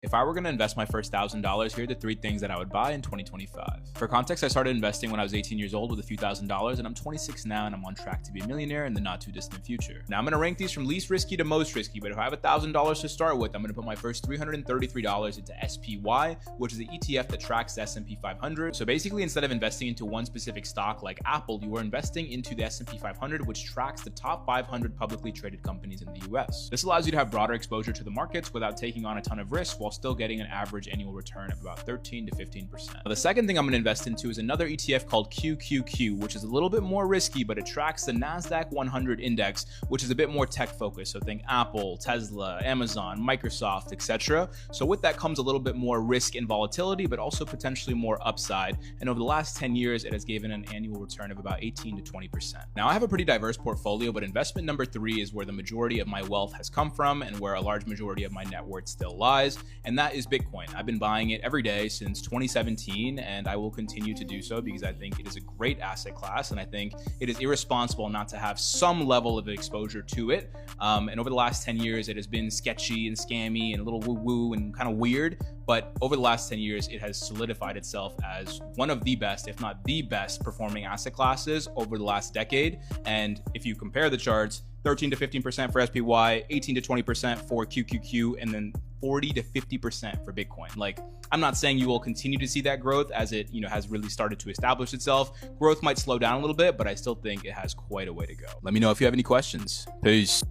If I were going to invest my first $1,000, here are the 3 things that I would buy in 2025. For context, I started investing when I was 18 years old with a few $1,000s, and I'm 26 now, and I'm on track to be a millionaire in the not too distant future. Now I'm going to rank these from least risky to most risky, but if I have $1,000 to start with, I'm going to put my first $333 into SPY, which is the ETF that tracks the S&P 500. So basically, instead of investing into one specific stock like Apple, you are investing into the S&P 500, which tracks the top 500 publicly traded companies in the US. This allows you to have broader exposure to the markets without taking on a ton of risk while still getting an average annual return of about 13 to 15%. Now, the second thing I'm going to invest into is another ETF called QQQ, which is a little bit more risky, but it tracks the NASDAQ 100 index, which is a bit more tech focused. So think Apple, Tesla, Amazon, Microsoft, etc. So with that comes a little bit more risk and volatility, but also potentially more upside. And over the last 10 years, it has given an annual return of about 18 to 20%. Now I have a pretty diverse portfolio, but investment number 3 is where the majority of my wealth has come from and where a large majority of my net worth still lies, and that is Bitcoin. I've been buying it every day since 2017, and I will continue to do so because I think it is a great asset class, and I think it is irresponsible not to have some level of exposure to it. And over the last 10 years, it has been sketchy and scammy and a little woo-woo and kind of weird, but over the last 10 years, it has solidified itself as one of the best, if not the best, performing asset classes over the last decade. And if you compare the charts, 13 to 15% for SPY, 18 to 20% for QQQ, and then 40 to 50% for Bitcoin. Like, I'm not saying you will continue to see that growth as it, has really started to establish itself. Growth might slow down a little bit, but I still think it has quite a way to go. Let me know if you have any questions. Peace.